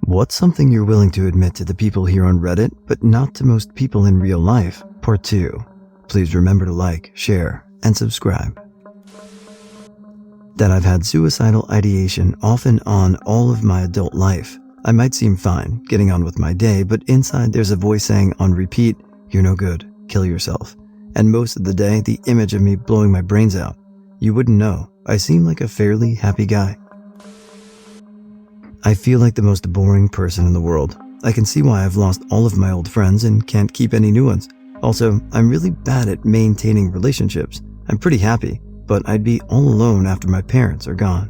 What's something you're willing to admit to the people here on Reddit, but not to most people in real life? Part 2. Please remember to like, share, and subscribe. That I've had suicidal ideation off and on all of my adult life. I might seem fine, getting on with my day, but inside there's a voice saying on repeat, "You're no good, kill yourself." And most of the day, the image of me blowing my brains out. You wouldn't know. I seem like a fairly happy guy. I feel like the most boring person in the world. I can see why I've lost all of my old friends and can't keep any new ones. Also, I'm really bad at maintaining relationships. I'm pretty happy, but I'd be all alone after my parents are gone.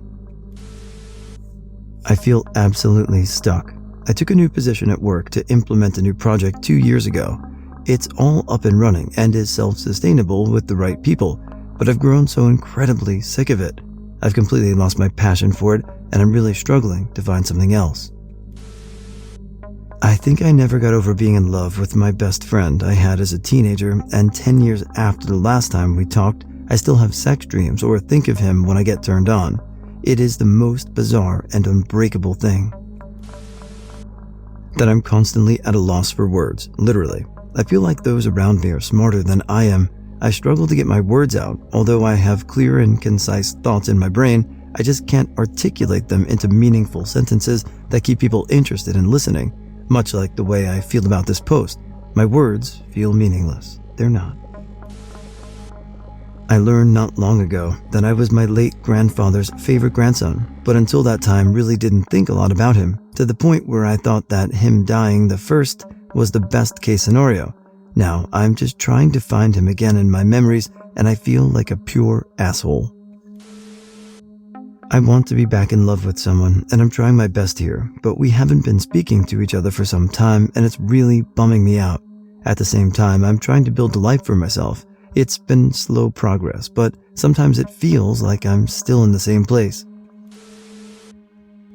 I feel absolutely stuck. I took a new position at work to implement a new project 2 years ago. It's all up and running and is self-sustainable with the right people, but I've grown so incredibly sick of it. I've completely lost my passion for it, and I'm really struggling to find something else. I think I never got over being in love with my best friend I had as a teenager, and 10 years after the last time we talked, I still have sex dreams or think of him when I get turned on. It is the most bizarre and unbreakable thing. That I'm constantly at a loss for words, literally. I feel like those around me are smarter than I am. I struggle to get my words out. Although I have clear and concise thoughts in my brain, I just can't articulate them into meaningful sentences that keep people interested in listening. Much like the way I feel about this post. My words feel meaningless. They're not. I learned not long ago that I was my late grandfather's favorite grandson, but until that time really didn't think a lot about him, to the point where I thought that him dying the first was the best case scenario. Now, I'm just trying to find him again in my memories, and I feel like a pure asshole. I want to be back in love with someone, and I'm trying my best here, but we haven't been speaking to each other for some time, and it's really bumming me out. At the same time, I'm trying to build a life for myself. It's been slow progress, but sometimes it feels like I'm still in the same place.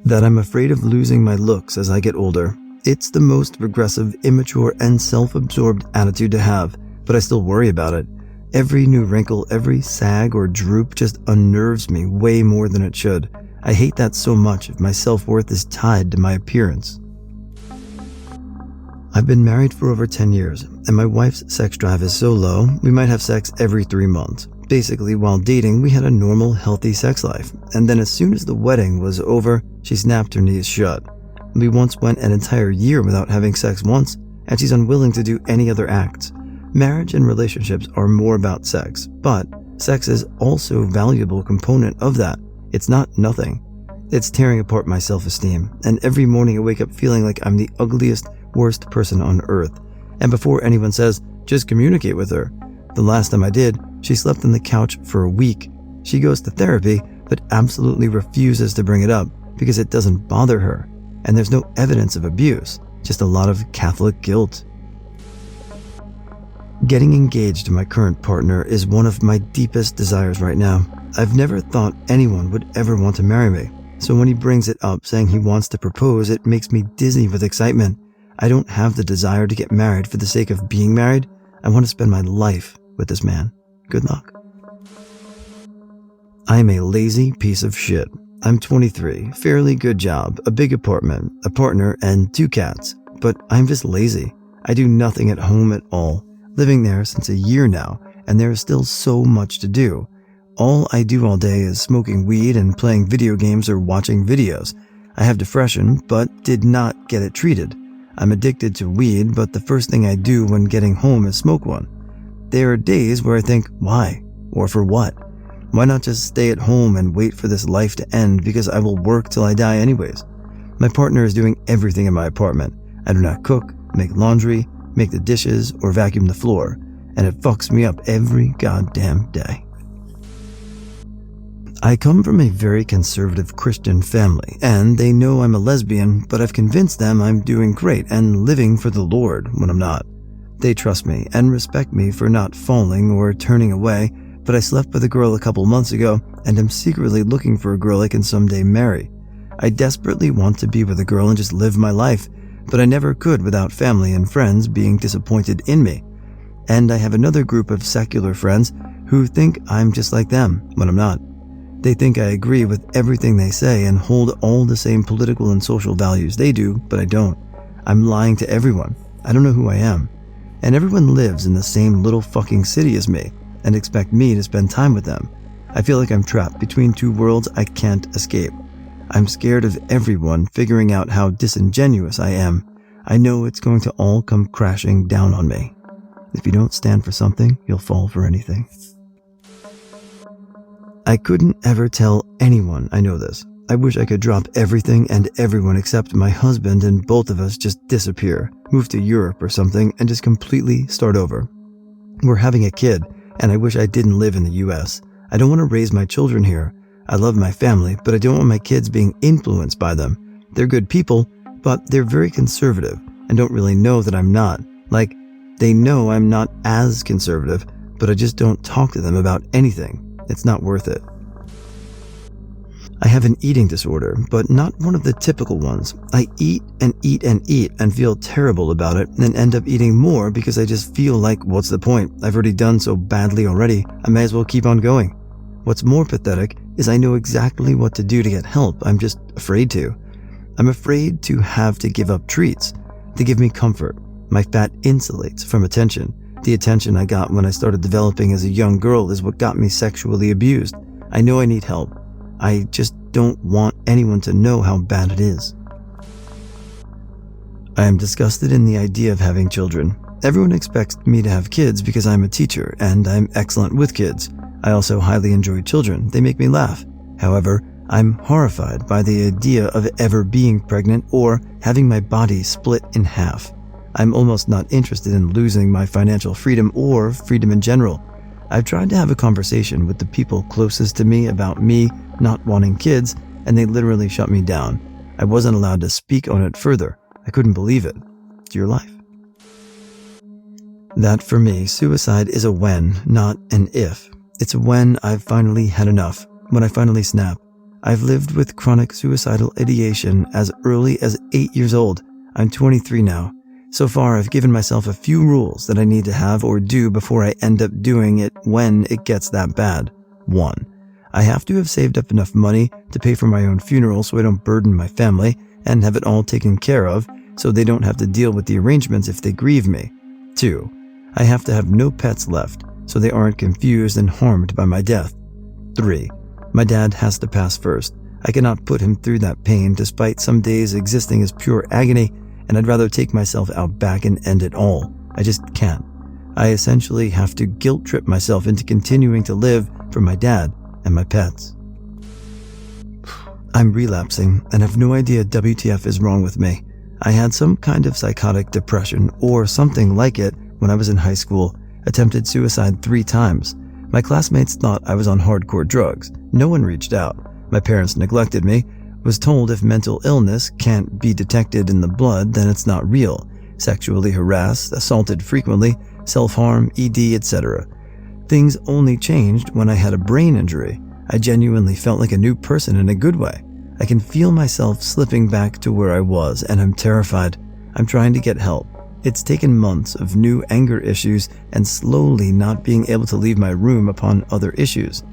That I'm afraid of losing my looks as I get older. It's the most regressive, immature, and self-absorbed attitude to have, but I still worry about it. Every new wrinkle, every sag or droop just unnerves me way more than it should. I hate that so much if my self-worth is tied to my appearance. I've been married for over 10 years, and my wife's sex drive is so low, we might have sex every 3 months. Basically, while dating, we had a normal, healthy sex life, and then as soon as the wedding was over, she snapped her knees shut. We once went an entire year without having sex once, and she's unwilling to do any other acts. Marriage and relationships are more about sex, but sex is also a valuable component of that. It's not nothing. It's tearing apart my self-esteem, and every morning I wake up feeling like I'm the ugliest, worst person on earth. And before anyone says, just communicate with her. The last time I did, she slept on the couch for a week. She goes to therapy, but absolutely refuses to bring it up because it doesn't bother her. And there's no evidence of abuse, just a lot of Catholic guilt. Getting engaged to my current partner is one of my deepest desires right now. I've never thought anyone would ever want to marry me, so when he brings it up saying he wants to propose, it makes me dizzy with excitement. I don't have the desire to get married for the sake of being married. I want to spend my life with this man. Good luck. I am a lazy piece of shit. I'm 23, fairly good job, a big apartment, a partner, and 2 cats. But I'm just lazy. I do nothing at home at all. Living there since a year now, and there is still so much to do. All I do all day is smoking weed and playing video games or watching videos. I have depression, but did not get it treated. I'm addicted to weed, but the first thing I do when getting home is smoke one. There are days where I think, why? Or for what? Why not just stay at home and wait for this life to end because I will work till I die anyways? My partner is doing everything in my apartment. I do not cook, make laundry, make the dishes, or vacuum the floor, and it fucks me up every goddamn day. I come from a very conservative Christian family, and they know I'm a lesbian, but I've convinced them I'm doing great and living for the Lord when I'm not. They trust me and respect me for not falling or turning away, but I slept with a girl a couple months ago, and am secretly looking for a girl I can someday marry. I desperately want to be with a girl and just live my life, but I never could without family and friends being disappointed in me. And I have another group of secular friends who think I'm just like them when I'm not. They think I agree with everything they say and hold all the same political and social values they do, but I don't. I'm lying to everyone. I don't know who I am. And everyone lives in the same little fucking city as me and expect me to spend time with them. I feel like I'm trapped between two worlds I can't escape. I'm scared of everyone figuring out how disingenuous I am. I know it's going to all come crashing down on me. If you don't stand for something, you'll fall for anything. I couldn't ever tell anyone I know this. I wish I could drop everything and everyone except my husband and both of us just disappear, move to Europe or something, and just completely start over. We're having a kid, and I wish I didn't live in the US. I don't want to raise my children here. I love my family, but I don't want my kids being influenced by them. They're good people, but they're very conservative and don't really know that I'm not. Like, they know I'm not as conservative, but I just don't talk to them about anything. It's not worth it. I have an eating disorder, but not one of the typical ones. I eat and eat and eat and feel terrible about it and end up eating more because I just feel like, what's the point? I've already done so badly already. I may as well keep on going. What's more pathetic is I know exactly what to do to get help. I'm just afraid to. I'm afraid to have to give up treats. They give me comfort. My fat insulates from attention. The attention I got when I started developing as a young girl is what got me sexually abused. I know I need help. I just don't want anyone to know how bad it is. I am disgusted in the idea of having children. Everyone expects me to have kids because I'm a teacher and I'm excellent with kids. I also highly enjoy children. They make me laugh. However, I'm horrified by the idea of ever being pregnant or having my body split in half. I'm almost not interested in losing my financial freedom or freedom in general. I've tried to have a conversation with the people closest to me about me not wanting kids, and they literally shut me down. I wasn't allowed to speak on it further. I couldn't believe it. It's your life. That for me, suicide is a when, not an if. It's when I've finally had enough, when I finally snap. I've lived with chronic suicidal ideation as early as 8 years old. I'm 23 now. So far, I've given myself a few rules that I need to have or do before I end up doing it when it gets that bad. 1. I have to have saved up enough money to pay for my own funeral so I don't burden my family and have it all taken care of so they don't have to deal with the arrangements if they grieve me. 2. I have to have no pets left so they aren't confused and harmed by my death. 3. My dad has to pass first. I cannot put him through that pain despite some days existing as pure agony, and I'd rather take myself out back and end it all. I just can't. I essentially have to guilt trip myself into continuing to live for my dad and my pets. I'm relapsing and have no idea WTF is wrong with me. I had some kind of psychotic depression or something like it when I was in high school, attempted suicide 3 times. My classmates thought I was on hardcore drugs. No one reached out. My parents neglected me. Was told if mental illness can't be detected in the blood, then it's not real. Sexually harassed, assaulted frequently, self-harm, ED, etc. Things only changed when I had a brain injury. I genuinely felt like a new person in a good way. I can feel myself slipping back to where I was, and I'm terrified. I'm trying to get help. It's taken months of new anger issues and slowly not being able to leave my room upon other issues.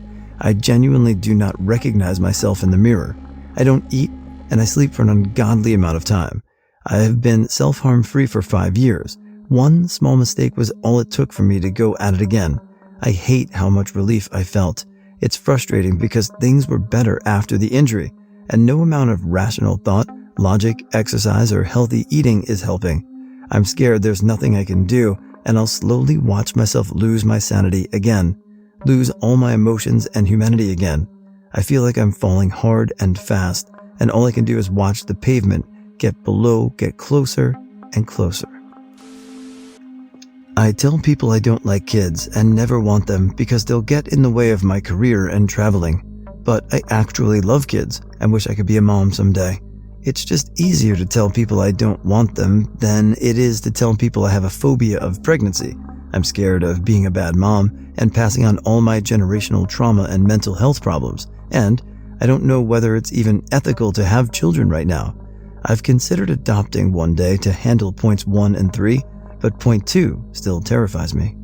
I genuinely do not recognize myself in the mirror. I don't eat, and I sleep for an ungodly amount of time. I have been self-harm free for 5 years. One small mistake was all it took for me to go at it again. I hate how much relief I felt. It's frustrating because things were better after the injury, and no amount of rational thought, logic, exercise, or healthy eating is helping. I'm scared there's nothing I can do, and I'll slowly watch myself lose my sanity again, lose all my emotions and humanity again. I feel like I'm falling hard and fast, and all I can do is watch the pavement get closer and closer. I tell people I don't like kids and never want them because they'll get in the way of my career and traveling. But I actually love kids and wish I could be a mom someday. It's just easier to tell people I don't want them than it is to tell people I have a phobia of pregnancy. I'm scared of being a bad mom and passing on all my generational trauma and mental health problems. And I don't know whether it's even ethical to have children right now. I've considered adopting one day to handle points 1 and 3, but point 2 still terrifies me.